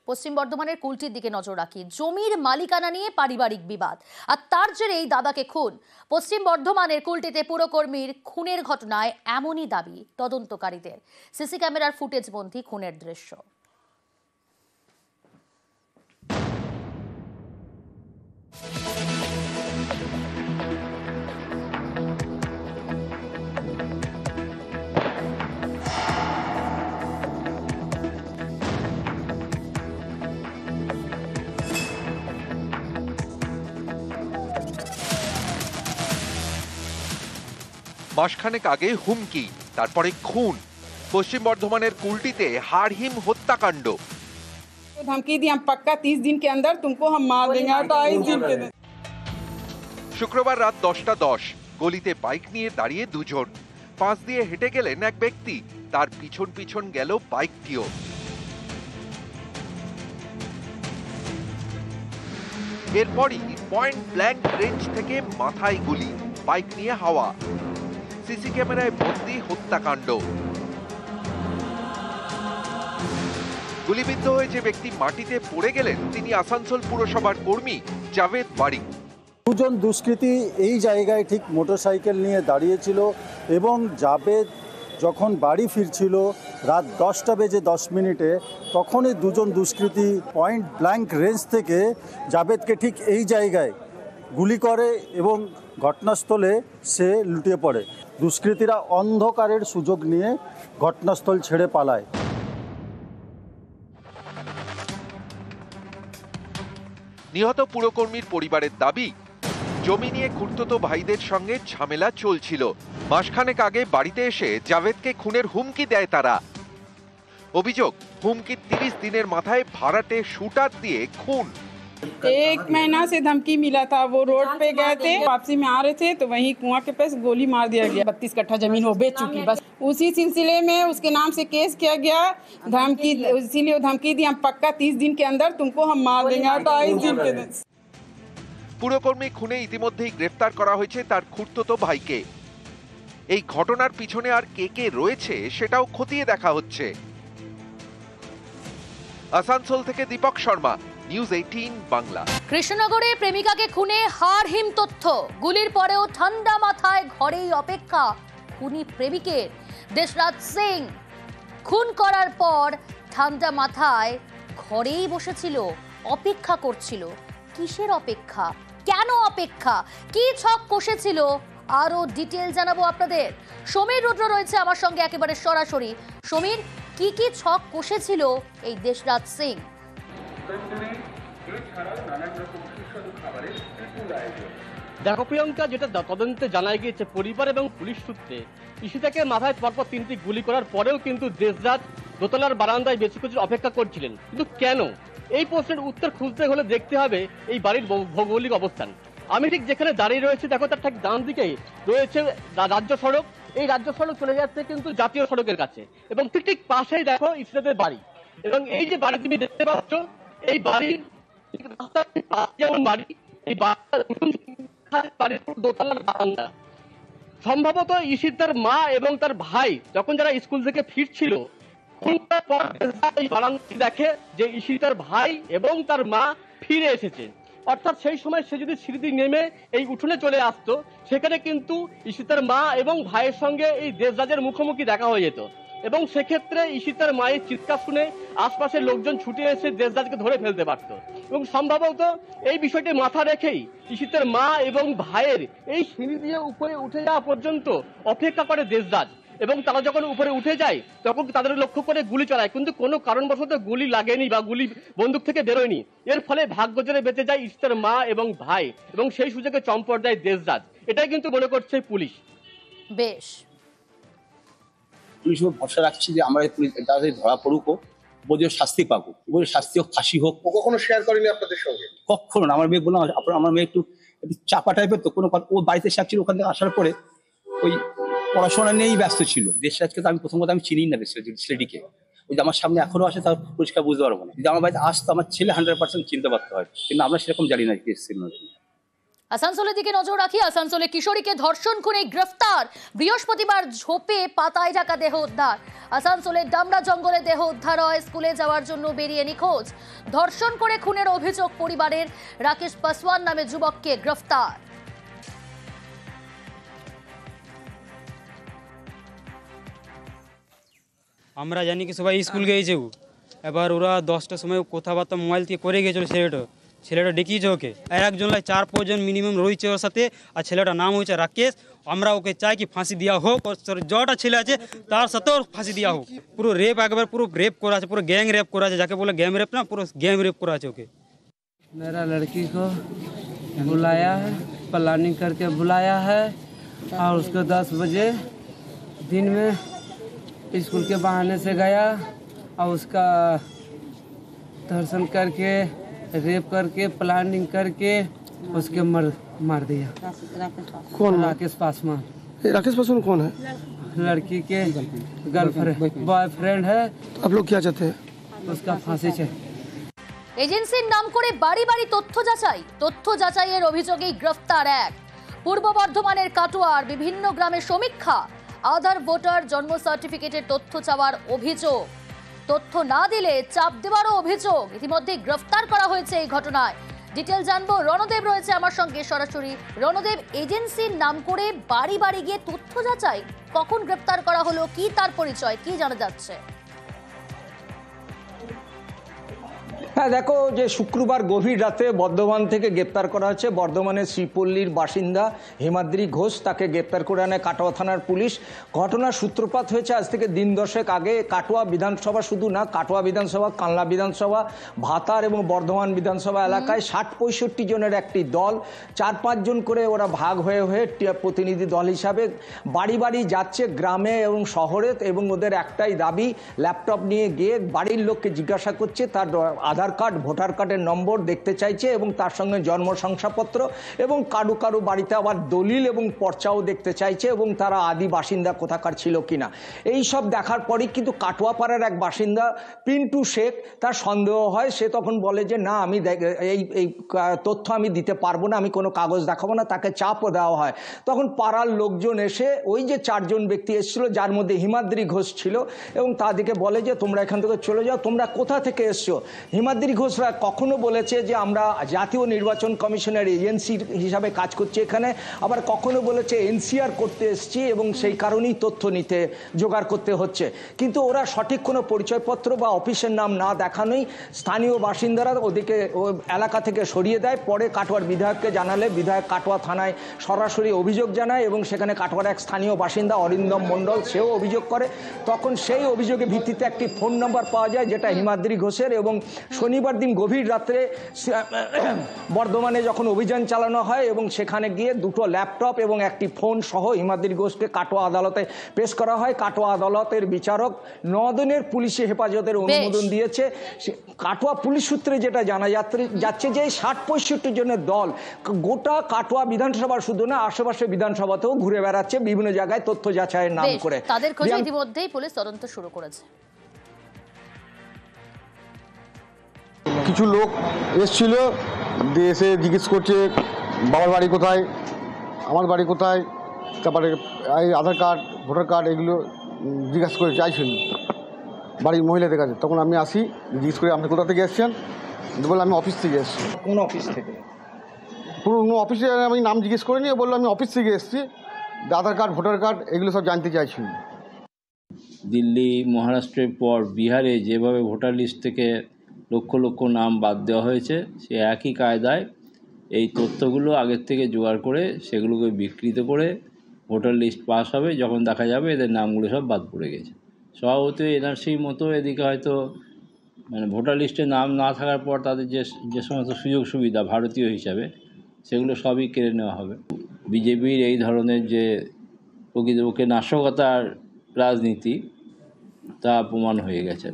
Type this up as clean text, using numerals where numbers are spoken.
পশ্চিম বর্ধমানের কুলটির দিকে নজর রাখি। জমির মালিকানা নিয়ে পারিবারিক বিবাদ, আর তার জেরেই দাদাকে খুন। পশ্চিম বর্ধমানের কুলটিতে পুরকর্মীর খুনের ঘটনায় এমনই দাবি তদন্তকারীদের। সিসি ক্যামেরার ফুটেজ বন্দী খুনের দৃশ্য। মাসখানেক আগে হুমকি, তারপরে খুন। পশ্চিম বর্ধমানের কুলটিতে হাড়হিম হত্যাকাণ্ড। धमकी दी हम पक्का 30 दिन के अंदर तुमको हम मार देंगे। 28 दिन के अंदर। শুক্রবার রাত 10টা 10, গলিতে বাইক নিয়ে দাঁড়িয়ে দুজন। পাশ দিয়ে হেঁটে গেলেন এক ব্যক্তি, তার পিছন পিছন গেল বাইকটিও। এরপরই পয়েন্ট ব্ল্যাঙ্ক রেঞ্জ থেকে মাথায় গুলি, বাইক নিয়ে হাওয়া। সিসি ক্যামেরায় বন্দী হত্যাকাণ্ড। গুলিবিদ্ধ হয়ে যে ব্যক্তি মাটিতে পড়ে গেলেন তিনি আসানসোল পুরসভার কর্মী জাভেদ বারিক। দুজন দুষ্কৃতী এই জায়গায় ঠিক মোটরসাইকেল নিয়ে দাঁড়িয়েছিল এবং জাভেদ যখন বাড়ি ফিরছিল রাত 10টা বেজে 10 মিনিটে, তখনই দুজন দুষ্কৃতী পয়েন্ট ব্ল্যাঙ্ক রেঞ্জ থেকে জাভেদকে ঠিক এই জায়গায় গুলি করে এবং ঘটনাস্থলে সে লুটিয়ে পড়ে। দুষ্কৃতীরা অন্ধকারের সুযোগ নিয়ে ঘটনাস্থল ছেড়ে পালায়। নিহত পুরকর্মীর পরিবারের দাবি, জমি নিয়ে খুড়তুতো ভাইদের সঙ্গে ঝামেলা চলছিল। মাসখানেক আগে বাড়িতে এসে জাভেদকে খুনের হুমকি দেয় তারা। অভিযোগ, হুমকির 30 দিনের মাথায় ভাড়াটে শুটার দিয়ে খুন। 1 महीना से धमकी मिला था। वो रोड पे गए थे, वापसी में आ रहे थे तो वहीं कुआं के पास गोली मार दिया गया। 32 कट्ठा जमीन वो बेच चुकी। बस उसी सिलसिले में उसके नाम से केस किया गया। धमकी, इसीलिए धमकी दी हम पक्का 30 दिन के अंदर तुमको हम मार देंगे। 28 दिन के अंदर। পুরকর্মী খুনে ইতিমধ্যেই গ্রেফতার করা হয়েছে তার খুড়তুতো ভাইকে। এই ঘটনার পিছনে আর কে কে রয়েছে সেটাও খতিয়ে দেখা হচ্ছে। আসানসোল থেকে দীপক শর্মা, নিউজ 18 বাংলা। কৃষ্ণনগরে প্রেমিকাকে খুনে হাড়হিম তথ্য। গুলির পরেও ঠান্ডা মাথায় ঘরেই অপেক্ষা খুনি প্রেমিকের। দেশরাজ সিং খুন করার পর ঠান্ডা মাথায় ঘরেই বসেছিল, অপেক্ষা করছিল। কিসের অপেক্ষা? কেন অপেক্ষা? কি ছক কষেছিল? আরো ডিটেল জানাবো আপনাদের। সমীর রুদ্র রয়েছে আমার সঙ্গে একেবারে সরাসরি। সমীর, কি কি ছক কষেছিল এই দেশরাজ সিং? দেখো প্রিয়ঙ্কা, যেটা তদন্তে জানা গিয়েছে পরিবার এবং পুলিশ সূত্রে, ঈশিতাকে মাথায় পরপর 3টি গুলি করার পরেও কিন্তু দেশরাজ দোতলার বারান্দায় বেশিক্ষণ অপেক্ষা করছিলেন। কিন্তু কেন? এই প্রশ্নের উত্তর খুঁজতে হলে দেখতে হবে এই বাড়ির ভৌগোলিক অবস্থান। আমি ঠিক যেখানে দাঁড়িয়ে রয়েছে, দেখো তার ঠিক ডান দিকেই রয়েছে রাজ্য সড়ক। এই রাজ্য সড়ক চলে যাচ্ছে কিন্তু জাতীয় সড়কের কাছে, এবং ঠিক ঠিক পাশেই দেখো ঈশিতাদের বাড়ি। এবং এই যে বাড়ি তুমি দেখতে পাচ্ছ, এই বাড়ির রাস্তার পাশে যেমন বাড়ি, এই বাড়ির দোতলার বারান্দা। সম্ভবত ঈশিতার মা এবং তার ভাই যখন যারা স্কুল থেকে ফিরছিল, এই বারান্দাটি দেখে যে ঈশিতার ভাই এবং তার মা ফিরে এসেছে। অর্থাৎ সেই সময় সে যদি সিঁড়ি নেমে এই উঠোনে চলে আসতো, সেখানে কিন্তু ঈশিতার মা এবং ভাইয়ের সঙ্গে এই দেশরাজের মুখোমুখি দেখা হয়ে যেত। এবং সেক্ষেত্রে ঈশিতার মায়ের চিৎকার শুনে আশপাশের লোকজন ছুটে এসে দেশরাজকে ধরে ফেলতে পারত। এবং সম্ভবত এই বিষয়টি মাথা রেখেই ঈশিতার মা এবং ভাইয়ের এই সিঁড়ি দিয়ে উপরে উঠে যাওয়া পর্যন্ত অপেক্ষা করে দেশরাজ। এবং তারা যখন উপরে উঠে যায় তখন তাদের লক্ষ্য করে গুলি চালায়, কিন্তু কোনো কারণবশত গুলি লাগেনি বা গুলি বন্দুক থেকে বেরোয়নি। এর ফলে ভাগ্য জোরে বেঁচে যায় ঈশিতার মা এবং ভাই, এবং সেই সুযোগে চম্পট দেয় দেশরাজ। এটাই কিন্তু মনে করছে পুলিশ। বেশ, পুলিশ ভরসা রাখছি যে আমরা তাড়াতাড়ি ধরা পড়ুক, বোঝো শাস্তি পাবো, বোঝো শাস্তি হোক, ফাঁসি হোক। কখনো শেয়ার করেনি আপনাদের সঙ্গে? কখনো না। আমার মেয়ে বললাম, আমার মেয়ে একটু চাপা টাইপের, তো কোনো ও বাড়িতে ছিল, ওখান থেকে আসার পরে ওই পড়াশোনা নিয়েই ব্যস্ত ছিল। দেশরাজকে তো আমি প্রথম কথা আমি চিনি না, ছেলেটিকে। ওই যে আমার সামনে এখনো আসে তার পরিষ্কার বুঝতে পারবো না। যদি আমার বাড়িতে আসতো, আমার ছেলে 100% চিনতে পারতে হয়, কিন্তু আমরা সেরকম জানি না কি এসেছিল। আসানসোলের দিকে নজর রাখি। আসানসোলে কিশোরীকে ধর্ষণ করে গ্রেফতার, বৃহস্পতিবার ঝোপে পাতায় ঢাকা দেহ উদ্ধার। আসানসোলের ডামরা জঙ্গলে দেহ উদ্ধার হয় স্কুলে যাওয়ার জন্য বেরিয়ে নিখোঁজ। ধর্ষণ করে খুনের অভিযোগ পরিবারের, রাকেশ পাসওয়ান নামে যুবককে গ্রেফতার। আমরা জানি কি সবাই স্কুল গিয়েছে, এবার ওরা 10টার সময় কথাবার্তা মোবাইল থেকে করে গিয়েছিল। ছেলেটা ডেকেছে ওকে, আর একজন 4-5 জন মিনিমাম রয়েছে ওর সাথে, আর ছেলেটার নাম হচ্ছে রাকেশ। আমরা ওকে চাই কি ফাঁসি দেওয়া হোক, ওর যটা ছেলে আছে তার সাথেও ফাঁসি দেওয়া হোক। পুরো রেপ, একবার পুরো রেপ করা আছে, পুরো গ্যাং রেপ করা আছে, যাকে বলে গ্যাং রেপ না, পুরো গ্যাং রেপ করা আছে ওকে। मेरा लड़की को बुलाया है, प्लानिंग करके बुलाया है, और उसको 10 बजे दिन में स्कूल के बहाने से गया और उसका दर्शन करके रेप करके प्लानिंग करके उसके मार दिया। कौन? राकेश पासवान। राकेश पासवान कौन है? लड़की के गर्लफ्रेंड बॉयफ्रेंड है। आप लोग क्या चाहते हैं? उसका फांसी चाहिए। এজেন্সির নাম করে বাড়ি বাড়ি তথ্য যাচাইয়ের অভিযোগেই গ্রেফতার এক। পূর্ব বর্ধমানের কাটোয়ার বিভিন্ন গ্রামে সমীক্ষা, আধার, ভোটার, জন্ম সার্টিফিকেটের তথ্য চাওয়ার অভিযোগ। তথ্য না দিলে চাপ দেওয়ারও অভিযোগ। ইতিমধ্যে গ্রেফতার করা হয়েছে এই ঘটনায়। ডিটেল জানবো, রণদেব রয়েছে আমার সঙ্গে সরাসরি। রণদেব, এজেন্সির নাম করে বাড়ি বাড়ি গিয়ে তথ্য যাচাই, কখন গ্রেফতার করা হলো, কি তার পরিচয়, কি জানা যাচ্ছে? হ্যাঁ, দেখো যে শুক্রবার গভীর রাতে বর্ধমান থেকে গ্রেপ্তার করা হয়েছে বর্ধমানের শ্রীপল্লীর বাসিন্দা হিমাদ্রি ঘোষ। তাকে গ্রেপ্তার করে আনে কাটোয়া থানার পুলিশ। ঘটনার সূত্রপাত হয়েছে আজ থেকে দিন 10 আগে। কাটোয়া বিধানসভা শুধু না, কাটোয়া বিধানসভা, কানলা বিধানসভা, ভাতার এবং বর্ধমান বিধানসভা এলাকায় 60-65 জনের একটি দল, 4-5 জন করে ওরা ভাগ হয়ে প্রতিনিধি দল হিসাবে বাড়ি বাড়ি যাচ্ছে গ্রামে এবং শহরে, এবং ওদের একটাই দাবি, ল্যাপটপ নিয়ে গিয়ে বাড়ির লোককে জিজ্ঞাসা করছে, তার আধার কার্ড, ভোটার কার্ডের নম্বর দেখতে চাইছে এবং তার সঙ্গে জন্ম শংসাপত্র, এবং কারু কারু বাড়িতে আবার দলিল এবং পর্চাও দেখতে চাইছে, এবং তারা আদি বাসিন্দা কোথাকার ছিল কিনা। এই সব দেখার পরই কিন্তু কাটোয়াপাড়ার এক বাসিন্দা পিন্টু শেখ, তার সন্দেহ হয়। সে তখন বলে যে না, আমি এই তথ্য আমি দিতে পারবো না, আমি কোনো কাগজ দেখাবো না। তাকে চাপও দেওয়া হয়। তখন পাড়ার লোকজন এসে ওই যে 4 জন ব্যক্তি এসেছিল, যার মধ্যে হিমাদ্রি ঘোষ ছিল, এবং তাদেরকে বলে যে তোমরা এখান থেকে চলে যাও, তোমরা কোথা থেকে এসছো। হিমাদ্রি ঘোষরা কখনো বলেছে যে আমরা জাতীয় নির্বাচন কমিশনের এজেন্সি হিসাবে কাজ করছি এখানে, আবার কখনো বলেছে এনসিআর করতে এসেছি এবং সেই কারণেই তথ্য নিতে জোগাড় করতে হচ্ছে। কিন্তু ওরা সঠিক কোনো পরিচয়পত্র বা অফিসের নাম না দেখানোই স্থানীয় বাসিন্দারা ওদিকে এলাকা থেকে সরিয়ে দেয়। পরে কাটোয়ার বিধায়ককে জানালে বিধায়ক কাটোয়া থানায় সরাসরি অভিযোগ জানায়, এবং সেখানে কাটোয়ার এক স্থানীয় বাসিন্দা অরিন্দম মণ্ডল, সেও অভিযোগ করে। তখন সেই অভিযোগের ভিত্তিতে একটি ফোন নাম্বার পাওয়া যায়, যেটা হিমাদ্রি ঘোষের, এবং শনিবার দিন গভীর রাত্রে বর্ধমানে যখন অভিযান চালানো হয় এবং সেখানে গিয়ে 2টো ল্যাপটপ এবং একটি ফোন সহ হিমাদ্রি ঘোষকে কাটোয়া আদালতে পেশ করা হয়। কাটোয়া আদালতের বিচারক 9 দিনের পুলিশি হেফাজতের অনুমোদন দিয়েছে। কাটোয়া পুলিশ সূত্রে যেটা জানা যাচ্ছে যে 60-65 জনের দল গোটা কাটোয়া বিধানসভা শুধু না, আশেপাশে বিধানসভাতেও ঘুরে বেড়াচ্ছে বিভিন্ন জায়গায় তথ্য যাচাইয়ের নাম করে। তাদের খোঁজে ইতিমধ্যেই পুলিশ তদন্ত শুরু করেছে। কিছু লোক এসেছিল, দিয়ে এসে জিজ্ঞেস করছে বাবার বাড়ি কোথায়, আমার বাড়ি কোথায়, তারপরে এই আধার কার্ড, ভোটার কার্ড, এগুলো জিজ্ঞাসা করে চাইছেন বাড়ির মহিলাদের কাছে। তখন আমি আসি, জিজ্ঞেস করি আপনি কোথা থেকে এসছেন, বলে আমি অফিস থেকে এসেছি। কোন অফিস থেকে? পুরো অফিসে আমি নাম জিজ্ঞেস করে নিয়ে বললো আমি অফিস থেকে এসেছি, আধার কার্ড, ভোটার কার্ড এগুলো সব জানতে চাইছি। দিল্লি, মহারাষ্ট্রের পর বিহারে যেভাবে ভোটার লিস্ট থেকে লক্ষ লক্ষ নাম বাদ দেওয়া হয়েছে, সে একই কায়দায় এই তথ্যগুলো আগের থেকে জোগাড় করে সেগুলোকে বিকৃত করে ভোটার লিস্ট পাস হবে, যখন দেখা যাবে এদের নামগুলো সব বাদ পড়ে গেছে। স্বভাবতই এনআরসির মতো এদিকে হয়তো মানে ভোটার লিস্টে নাম না থাকার পর তাদের যে সমস্ত সুযোগ সুবিধা ভারতীয় হিসাবে, সেগুলো সবই কেড়ে নেওয়া হবে। বিজেপির এই ধরনের যে প্রকৃতপক্ষে নাশকতার রাজনীতি, তা প্রমাণ হয়ে গেছে।